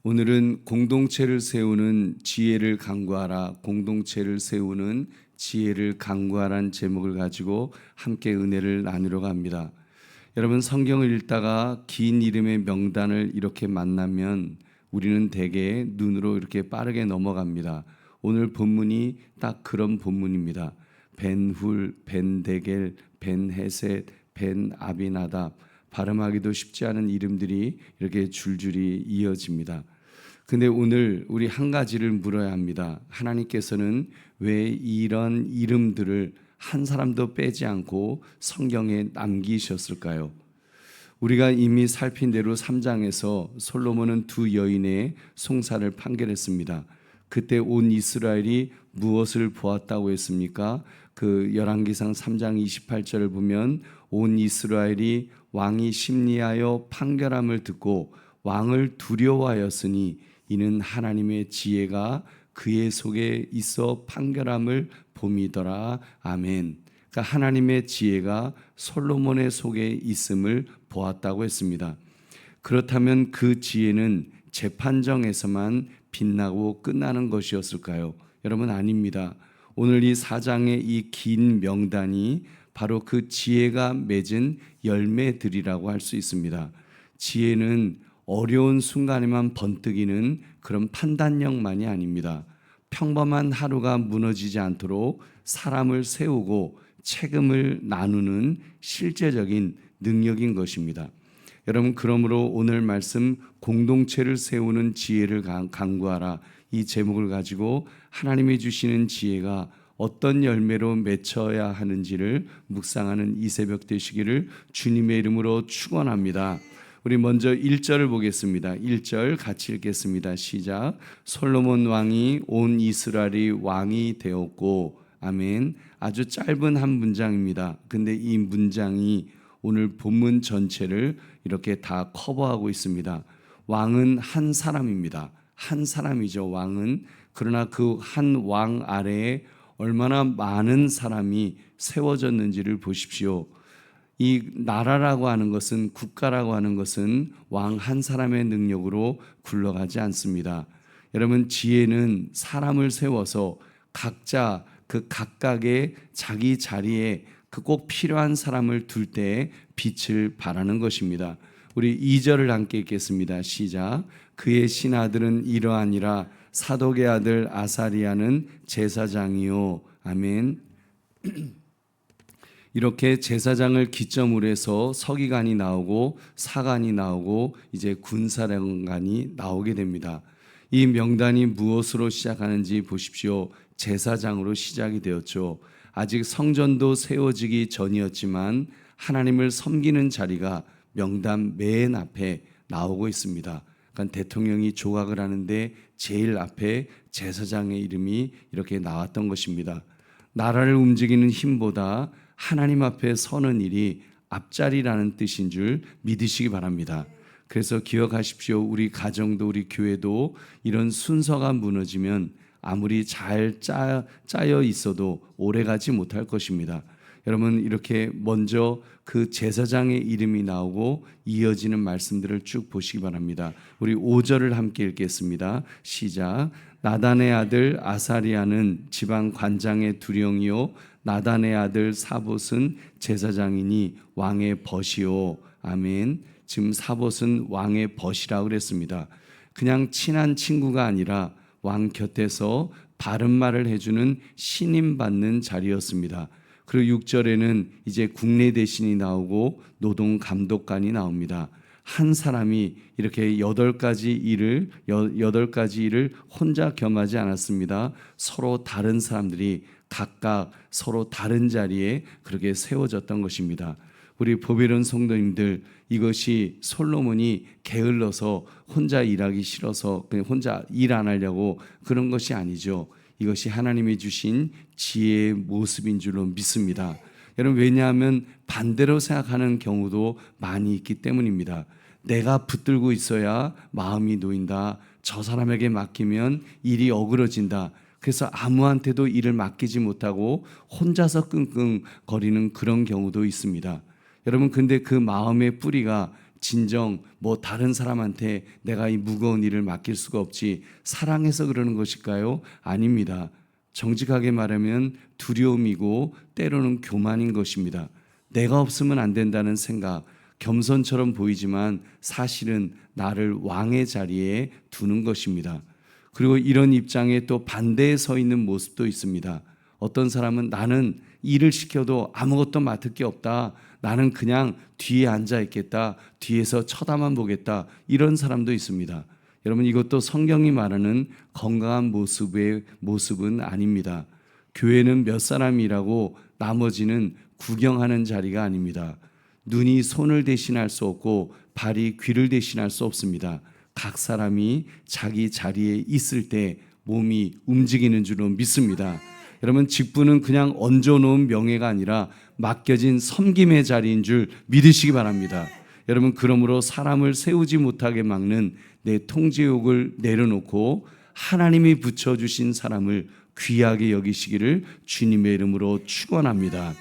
오늘은 공동체를 세우는 지혜를 강구하라, 공동체를 세우는 지혜를 강구하라는 제목을 가지고 함께 은혜를 나누려고 합니다. 여러분, 성경을 읽다가 긴 이름의 명단을 이렇게 만나면 우리는 대개 눈으로 이렇게 빠르게 넘어갑니다. 오늘 본문이 딱 그런 본문입니다. 벤훌, 벤데겔, 벤헤셋, 벤아비나답, 발음하기도 쉽지 않은 이름들이 이렇게 줄줄이 이어집니다. 근데 오늘 우리 한 가지를 물어야 합니다. 하나님께서는 왜 이런 이름들을 한 사람도 빼지 않고 성경에 남기셨을까요? 우리가 이미 살핀 대로 3장에서 솔로몬은 두 여인의 송사를 판결했습니다. 그때 온 이스라엘이 무엇을 보았다고 했습니까? 그 열왕기상 3장 28절을 보면 온 이스라엘이 왕이 심리하여 판결함을 듣고 왕을 두려워하였으니 이는 하나님의 지혜가 그의 속에 있어 판결함을 봄이더라. 아멘. 그러니까 하나님의 지혜가 솔로몬의 속에 있음을 보았다고 했습니다. 그렇다면 그 지혜는 재판정에서만 빛나고 끝나는 것이었을까요? 여러분, 아닙니다. 오늘 이 4장의 이 긴 명단이 바로 그 지혜가 맺은 열매들이라고 할 수 있습니다. 지혜는 어려운 순간에만 번뜩이는 그런 판단력만이 아닙니다. 평범한 하루가 무너지지 않도록 사람을 세우고 책임을 나누는 실제적인 능력인 것입니다. 여러분, 그러므로 오늘 말씀 공동체를 세우는 지혜를 강구하라, 이 제목을 가지고 하나님이 주시는 지혜가 어떤 열매로 맺혀야 하는지를 묵상하는 이 새벽 되시기를 주님의 이름으로 축원합니다. 우리 먼저 1절을 보겠습니다. 1절 같이 읽겠습니다. 시작. 솔로몬 왕이 온 이스라엘이 왕이 되었고. 아멘. 아주 짧은 한 문장입니다. 근데 이 문장이 오늘 본문 전체를 이렇게 다 커버하고 있습니다. 왕은 한 사람입니다. 한 사람이죠, 왕은. 그러나 그 한 왕 아래에 얼마나 많은 사람이 세워졌는지를 보십시오. 이 나라라고 하는 것은, 국가라고 하는 것은 왕 한 사람의 능력으로 굴러가지 않습니다. 여러분, 지혜는 사람을 세워서 각자 그 각각의 자기 자리에 그 꼭 필요한 사람을 둘 때에 빛을 발하는 것입니다. 우리 2절을 함께 읽겠습니다. 시작. 그의 신하들은 이러하니라. 사독의 아들 아사리야는 제사장이요. 아멘. 이렇게 제사장을 기점으로 해서 서기관이 나오고 사관이 나오고 이제 군사령관이 나오게 됩니다. 이 명단이 무엇으로 시작하는지 보십시오. 제사장으로 시작이 되었죠. 아직 성전도 세워지기 전이었지만 하나님을 섬기는 자리가 명단 맨 앞에 나오고 있습니다. 그러니까 대통령이 조각을 하는데 제일 앞에 제사장의 이름이 이렇게 나왔던 것입니다. 나라를 움직이는 힘보다 하나님 앞에 서는 일이 앞자리라는 뜻인 줄 믿으시기 바랍니다. 그래서 기억하십시오. 우리 가정도 우리 교회도 이런 순서가 무너지면 아무리 잘 짜여 있어도 오래가지 못할 것입니다. 여러분, 이렇게 먼저 그 제사장의 이름이 나오고 이어지는 말씀들을 쭉 보시기 바랍니다. 우리 5절을 함께 읽겠습니다. 시작. 나단의 아들 아사리야는 지방 관장의 두령이요 나단의 아들 사봇은 제사장이니 왕의 벗이요. 아멘. 지금 사봇은 왕의 벗이라고 그랬습니다. 그냥 친한 친구가 아니라 왕 곁에서 바른 말을 해주는 신임받는 자리였습니다. 그리고 6절에는 이제 국내 대신이 나오고 노동 감독관이 나옵니다. 한 사람이 이렇게 8가지 일을 혼자 겸하지 않았습니다. 서로 다른 사람들이 각각 서로 다른 자리에 그렇게 세워졌던 것입니다. 우리 보배로운 성도님들, 이것이 솔로몬이 게을러서 혼자 일하기 싫어서 그냥 혼자 일 안 하려고 그런 것이 아니죠. 이것이 하나님이 주신 지혜의 모습인 줄로 믿습니다. 여러분, 왜냐하면 반대로 생각하는 경우도 많이 있기 때문입니다. 내가 붙들고 있어야 마음이 놓인다. 저 사람에게 맡기면 일이 어그러진다. 그래서 아무한테도 일을 맡기지 못하고 혼자서 끙끙거리는 그런 경우도 있습니다. 여러분, 근데 그 마음의 뿌리가 진정 뭐 다른 사람한테 내가 이 무거운 일을 맡길 수가 없지 사랑해서 그러는 것일까요? 아닙니다. 정직하게 말하면 두려움이고 때로는 교만인 것입니다. 내가 없으면 안 된다는 생각, 겸손처럼 보이지만 사실은 나를 왕의 자리에 두는 것입니다. 그리고 이런 입장에 또 반대에 서 있는 모습도 있습니다. 어떤 사람은 나는 일을 시켜도 아무것도 맡을 게 없다. 나는 그냥 뒤에 앉아 있겠다. 뒤에서 쳐다만 보겠다. 이런 사람도 있습니다. 여러분, 이것도 성경이 말하는 건강한 모습은 아닙니다. 교회는 몇 사람이라고 나머지는 구경하는 자리가 아닙니다. 눈이 손을 대신할 수 없고 발이 귀를 대신할 수 없습니다. 각 사람이 자기 자리에 있을 때 몸이 움직이는 줄로 믿습니다. 여러분, 직분은 그냥 얹어놓은 명예가 아니라 맡겨진 섬김의 자리인 줄 믿으시기 바랍니다. 여러분, 그러므로 사람을 세우지 못하게 막는 내 통제욕을 내려놓고 하나님이 붙여주신 사람을 귀하게 여기시기를 주님의 이름으로 축원합니다.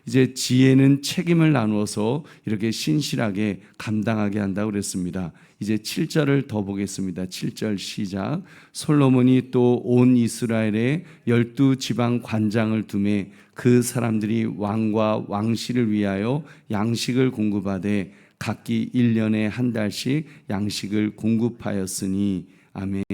이제 지혜는 책임을 나누어서 이렇게 신실하게 감당하게 한다고 그랬습니다. 이제 7절을 더 보겠습니다. 7절 시작. 솔로몬이 또 온 이스라엘에 12지방 관장을 두매 그 사람들이 왕과 왕실을 위하여 양식을 공급하되 각기 1년에 한 달씩 양식을 공급하였으니 아멘.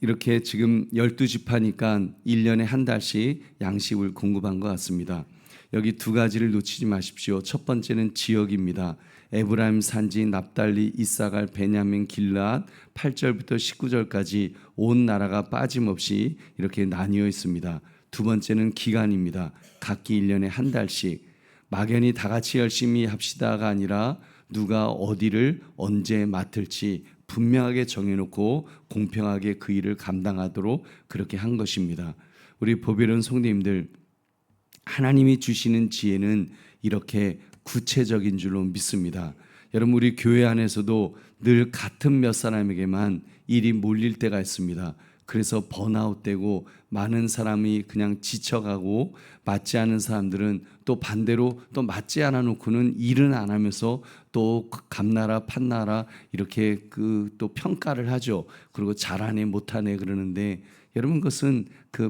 이렇게 지금 12지파니까 1년에 한 달씩 양식을 공급한 것 같습니다. 여기 두 가지를 놓치지 마십시오. 첫 번째는 지역입니다. 에브라임 산지, 납달리, 이사갈, 베냐민, 길앗 8절부터 19절까지 온 나라가 빠짐없이 이렇게 나뉘어 있습니다. 두 번째는 기간입니다. 각기 1년에 한 달씩. 막연히 다 같이 열심히 합시다가 아니라 누가 어디를 언제 맡을지 분명하게 정해놓고 공평하게 그 일을 감당하도록 그렇게 한 것입니다. 우리 보배로운 성도님들, 하나님이 주시는 지혜는 이렇게 구체적인 줄로 믿습니다. 여러분, 우리 교회 안에서도 늘 같은 몇 사람에게만 일이 몰릴 때가 있습니다. 그래서 번아웃되고 많은 사람이 그냥 지쳐가고 맞지 않은 사람들은 또 반대로 또 맞지 않아 놓고는 일은 안 하면서 또 감나라 판나라 이렇게 또 평가를 하죠. 그리고 잘하네 못하네 그러는데 여러분, 그것은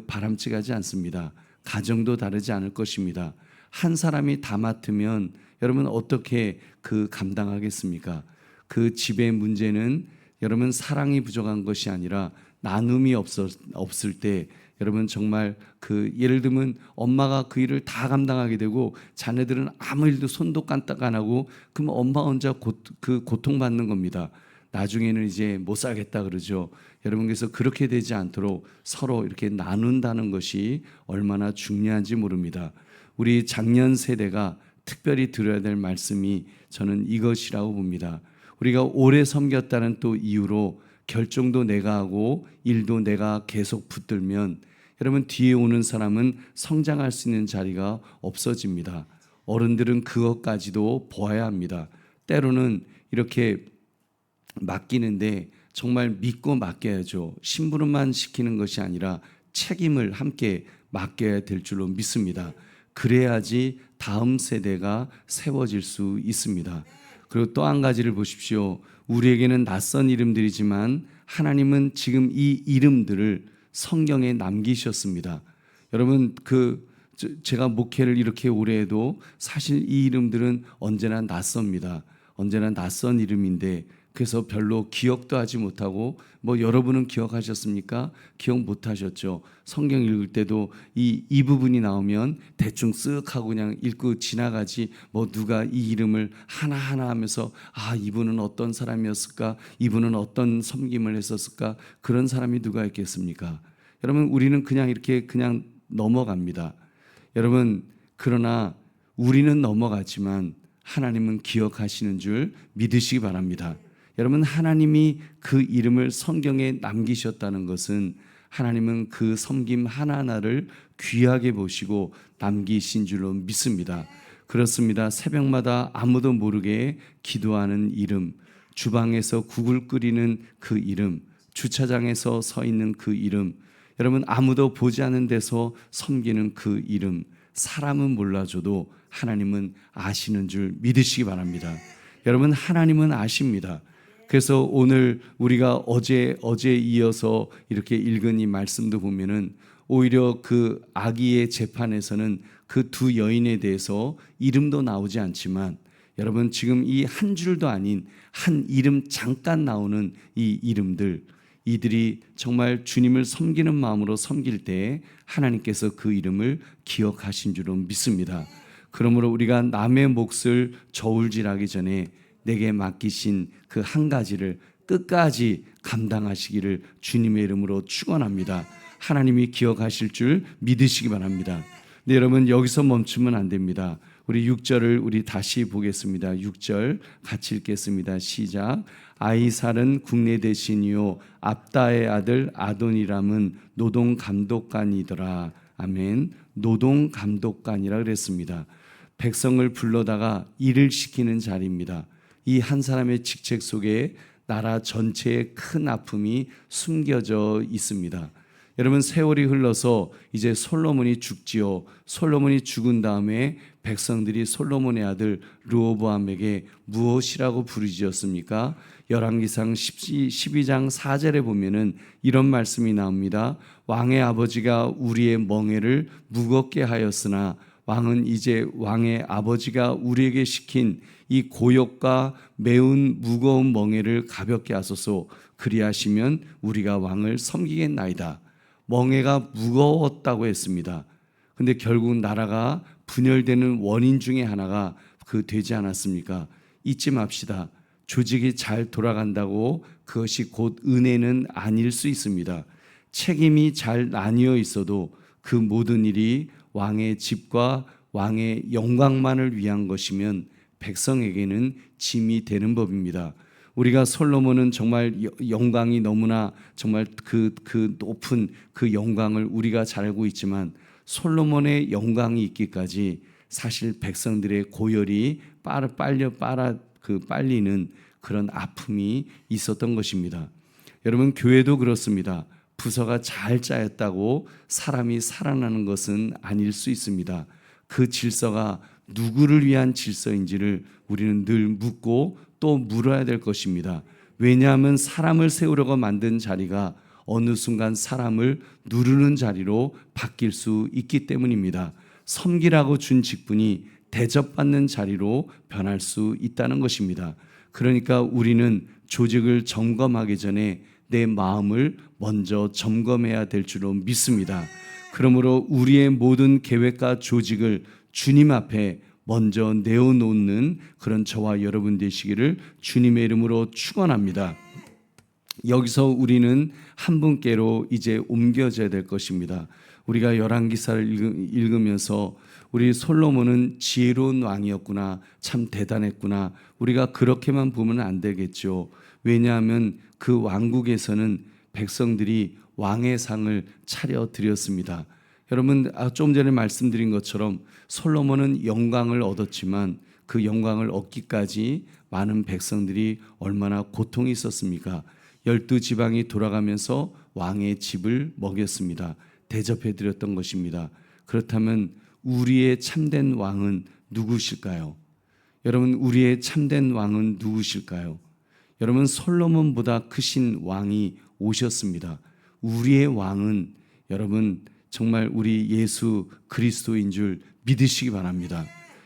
바람직하지 않습니다. 가정도 다르지 않을 것입니다. 한 사람이 다 맡으면 여러분 어떻게 감당하겠습니까? 그 집의 문제는 여러분 사랑이 부족한 것이 아니라 나눔이 없을 때 여러분 정말 예를 들면 엄마가 그 일을 다 감당하게 되고 자녀들은 아무 일도 손도 깐딱 안 하고 그럼 엄마 혼자 고통받는 겁니다. 나중에는 이제 못 살겠다 그러죠. 여러분, 그래서 그렇게 되지 않도록 서로 이렇게 나눈다는 것이 얼마나 중요한지 모릅니다. 우리 작년 세대가 특별히 들어야 될 말씀이 저는 이것이라고 봅니다. 우리가 오래 섬겼다는 또 이유로 결정도 내가 하고 일도 내가 계속 붙들면 여러분, 뒤에 오는 사람은 성장할 수 있는 자리가 없어집니다. 어른들은 그것까지도 보아야 합니다. 때로는 이렇게 맡기는데 정말 믿고 맡겨야죠. 심부름만 시키는 것이 아니라 책임을 함께 맡겨야 될 줄로 믿습니다. 그래야지 다음 세대가 세워질 수 있습니다. 그리고 또 한 가지를 보십시오. 우리에게는 낯선 이름들이지만 하나님은 지금 이 이름들을 성경에 남기셨습니다. 여러분, 제가 목회를 이렇게 오래 해도 사실 이 이름들은 언제나 낯섭니다. 언제나 낯선 이름인데 그래서 별로 기억도 하지 못하고 여러분은 기억하셨습니까? 기억 못하셨죠. 성경 읽을 때도 이 부분이 나오면 대충 쓱 하고 그냥 읽고 지나가지 누가 이 이름을 하나하나 하면서 이분은 어떤 사람이었을까? 이분은 어떤 섬김을 했었을까? 그런 사람이 누가 있겠습니까? 여러분, 우리는 그냥 이렇게 그냥 넘어갑니다. 여러분, 그러나 우리는 넘어가지만 하나님은 기억하시는 줄 믿으시기 바랍니다. 여러분, 하나님이 그 이름을 성경에 남기셨다는 것은 하나님은 그 섬김 하나하나를 귀하게 보시고 남기신 줄로 믿습니다. 그렇습니다. 새벽마다 아무도 모르게 기도하는 이름, 주방에서 국을 끓이는 그 이름, 주차장에서 서 있는 그 이름, 여러분 아무도 보지 않는 데서 섬기는 그 이름, 사람은 몰라줘도 하나님은 아시는 줄 믿으시기 바랍니다. 여러분, 하나님은 아십니다. 그래서 오늘 우리가 어제 이어서 이렇게 읽은 이 말씀도 보면은 오히려 그 아기의 재판에서는 그 두 여인에 대해서 이름도 나오지 않지만, 여러분, 지금 이 한 줄도 아닌 한 이름 잠깐 나오는 이 이름들, 이들이 정말 주님을 섬기는 마음으로 섬길 때 하나님께서 그 이름을 기억하신 줄로 믿습니다. 그러므로 우리가 남의 몫을 저울질하기 전에 내게 맡기신 그 한 가지를 끝까지 감당하시기를 주님의 이름으로 축원합니다. 하나님이 기억하실 줄 믿으시기 바랍니다. 근데 여러분, 여기서 멈추면 안 됩니다. 우리 6절을 우리 다시 보겠습니다. 6절 같이 읽겠습니다. 시작. 아이살은 국내 대신이요 압다의 아들 아도니람은 노동 감독관이더라. 아멘. 노동 감독관이라 그랬습니다. 백성을 불러다가 일을 시키는 자리입니다. 이 한 사람의 직책 속에 나라 전체의 큰 아픔이 숨겨져 있습니다. 여러분, 세월이 흘러서 이제 솔로몬이 죽지요. 솔로몬이 죽은 다음에 백성들이 솔로몬의 아들 르호보암에게 무엇이라고 부르짖었습니까? 열왕기상 12장 4절에 보면은 이런 말씀이 나옵니다. 왕의 아버지가 우리의 멍에를 무겁게 하였으나 왕은 이제 왕의 아버지가 우리에게 시킨 이 고역과 매운 무거운 멍에를 가볍게 하소서. 그리하시면 우리가 왕을 섬기겠나이다. 멍에가 무거웠다고 했습니다. 근데 결국 나라가 분열되는 원인 중에 하나가 되지 않았습니까? 잊지 맙시다. 조직이 잘 돌아간다고 그것이 곧 은혜는 아닐 수 있습니다. 책임이 잘 나뉘어 있어도 그 모든 일이 왕의 집과 왕의 영광만을 위한 것이면 백성에게는 짐이 되는 법입니다. 우리가 솔로몬은 정말 영광이 너무나 정말 그 높은 그 영광을 우리가 잘 알고 있지만, 솔로몬의 영광이 있기까지 사실 백성들의 고열이 빨리는 그런 아픔이 있었던 것입니다. 여러분, 교회도 그렇습니다. 부서가 잘 짜였다고 사람이 살아나는 것은 아닐 수 있습니다. 그 질서가 누구를 위한 질서인지를 우리는 늘 묻고 또 물어야 될 것입니다. 왜냐하면 사람을 세우려고 만든 자리가 어느 순간 사람을 누르는 자리로 바뀔 수 있기 때문입니다. 섬기라고 준 직분이 대접받는 자리로 변할 수 있다는 것입니다. 그러니까 우리는 조직을 점검하기 전에 내 마음을 먼저 점검해야 될 줄로 믿습니다. 그러므로 우리의 모든 계획과 조직을 주님 앞에 먼저 내어놓는 그런 저와 여러분 되시기를 주님의 이름으로 축원합니다. 여기서 우리는 한 분께로 이제 옮겨져야 될 것입니다. 우리가 열왕기사를 읽으면서 우리 솔로몬은 지혜로운 왕이었구나, 참 대단했구나, 우리가 그렇게만 보면 안 되겠죠. 왜냐하면 그 왕국에서는 백성들이 왕의 상을 차려드렸습니다. 여러분, 좀 전에 말씀드린 것처럼 솔로몬은 영광을 얻었지만 그 영광을 얻기까지 많은 백성들이 얼마나 고통이 있었습니까? 12지방이 돌아가면서 왕의 집을 먹였습니다. 대접해 드렸던 것입니다. 그렇다면 우리의 참된 왕은 누구실까요? 여러분, 우리의 참된 왕은 누구실까요? 여러분, 솔로몬보다 크신 왕이 오셨습니다. 우리의 왕은 여러분 정말 우리 예수 그리스도인 줄 믿으시기 바랍니다.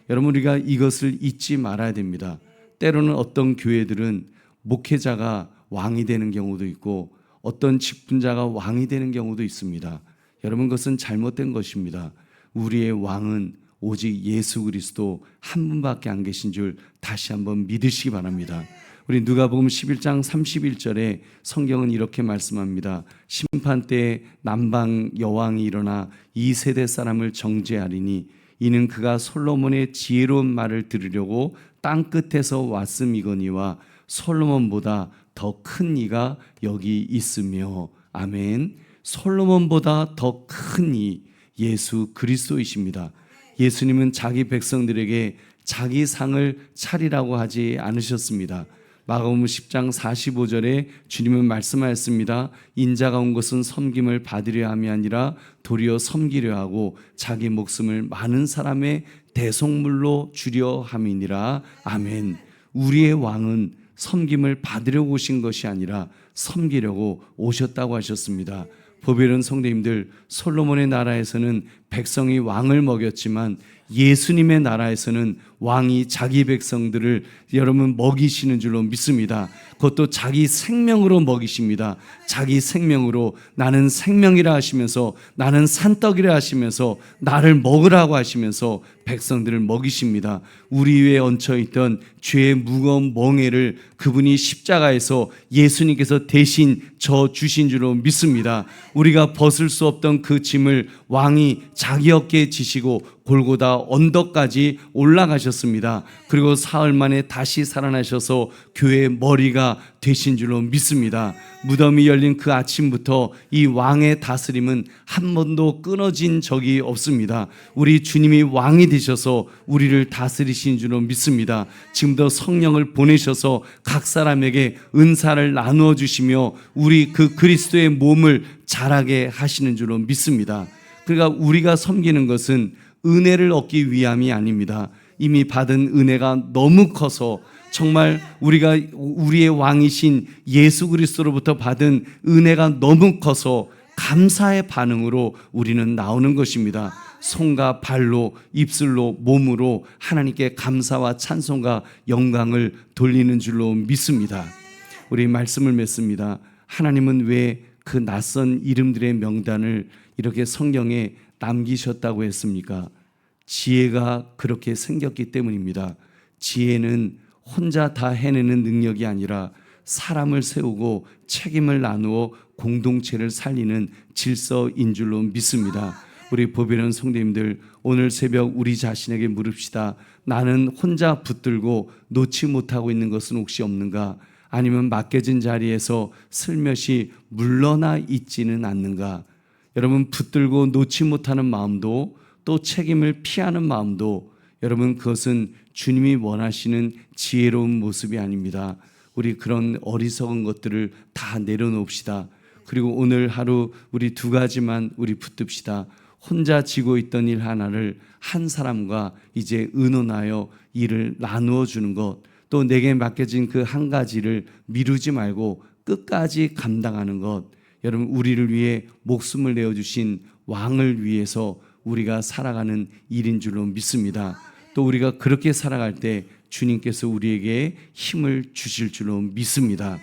여러분, 우리가 이것을 잊지 말아야 됩니다. 때로는 어떤 교회들은 목회자가 왕이 되는 경우도 있고 어떤 직분자가 왕이 되는 경우도 있습니다. 여러분, 그것은 잘못된 것입니다. 우리의 왕은 오직 예수 그리스도 한 분밖에 안 계신 줄 다시 한번 믿으시기 바랍니다. 우리 누가복음 11장 31절에 성경은 이렇게 말씀합니다. 심판 때에 남방 여왕이 일어나 이 세대 사람을 정죄하리니 이는 그가 솔로몬의 지혜로운 말을 들으려고 땅 끝에서 왔음이거니와 솔로몬보다 더 큰 이가 여기 있으며. 아멘. 솔로몬보다 더 큰 이 예수 그리스도이십니다. 예수님은 자기 백성들에게 자기 상을 차리라고 하지 않으셨습니다. 마가복음 10장 45절에 주님은 말씀하였습니다. 인자가 온 것은 섬김을 받으려 함이 아니라 도리어 섬기려 하고 자기 목숨을 많은 사람의 대속물로 주려 함이니라. 아멘. 우리의 왕은 섬김을 받으려고 오신 것이 아니라 섬기려고 오셨다고 하셨습니다. 보배로운 성도님들, 솔로몬의 나라에서는 백성이 왕을 먹였지만 예수님의 나라에서는 왕이 자기 백성들을 여러분 먹이시는 줄로 믿습니다. 그것도 자기 생명으로 먹이십니다. 자기 생명으로 나는 생명이라 하시면서, 나는 산떡이라 하시면서, 나를 먹으라고 하시면서 백성들을 먹이십니다. 우리 위에 얹혀있던 죄의 무거운 멍에를 그분이 십자가에서 예수님께서 대신 져 주신 줄로 믿습니다. 우리가 벗을 수 없던 그 짐을 왕이 자기 어깨에 지시고 골고다 언덕까지 올라가셨습니다. 그리고 사흘 만에 다시 살아나셔서 교회의 머리가 되신 줄로 믿습니다. 무덤이 열린 그 아침부터 이 왕의 다스림은 한 번도 끊어진 적이 없습니다. 우리 주님이 왕이 되셔서 우리를 다스리신 줄로 믿습니다. 지금도 성령을 보내셔서 각 사람에게 은사를 나누어 주시며 우리 그 그리스도의 몸을 자라게 하시는 줄로 믿습니다. 그러니까 우리가 섬기는 것은 은혜를 얻기 위함이 아닙니다. 이미 받은 은혜가 너무 커서 정말 우리가 우리의 왕이신 예수 그리스도로부터 받은 은혜가 너무 커서 감사의 반응으로 우리는 나오는 것입니다. 손과 발로, 입술로, 몸으로 하나님께 감사와 찬송과 영광을 돌리는 줄로 믿습니다. 우리 말씀을 맺습니다. 하나님은 왜 그 낯선 이름들의 명단을 이렇게 성경에 남기셨다고 했습니까? 지혜가 그렇게 생겼기 때문입니다. 지혜는 혼자 다 해내는 능력이 아니라 사람을 세우고 책임을 나누어 공동체를 살리는 질서인 줄로 믿습니다. 우리 보배로운 성도님들, 오늘 새벽 우리 자신에게 물읍시다. 나는 혼자 붙들고 놓지 못하고 있는 것은 혹시 없는가? 아니면 맡겨진 자리에서 슬며시 물러나 있지는 않는가? 여러분, 붙들고 놓지 못하는 마음도 또 책임을 피하는 마음도 여러분, 그것은 주님이 원하시는 지혜로운 모습이 아닙니다. 우리 그런 어리석은 것들을 다 내려놓읍시다. 그리고 오늘 하루 우리 두 가지만 우리 붙듭시다. 혼자 지고 있던 일 하나를 한 사람과 이제 의논하여 일을 나누어 주는 것, 또 내게 맡겨진 그 한 가지를 미루지 말고 끝까지 감당하는 것, 여러분, 우리를 위해 목숨을 내어주신 왕을 위해서 우리가 살아가는 일인 줄로 믿습니다. 또 우리가 그렇게 살아갈 때 주님께서 우리에게 힘을 주실 줄로 믿습니다.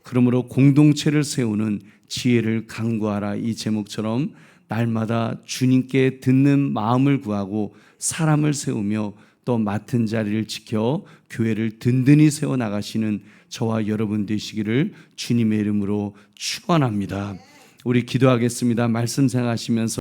그러므로 공동체를 세우는 지혜를 강구하라, 이 제목처럼 날마다 주님께 듣는 마음을 구하고 사람을 세우며 또 맡은 자리를 지켜 교회를 든든히 세워나가시는 저와 여러분 되시기를 주님의 이름으로 축원합니다. 우리 기도하겠습니다. 말씀 생각하시면서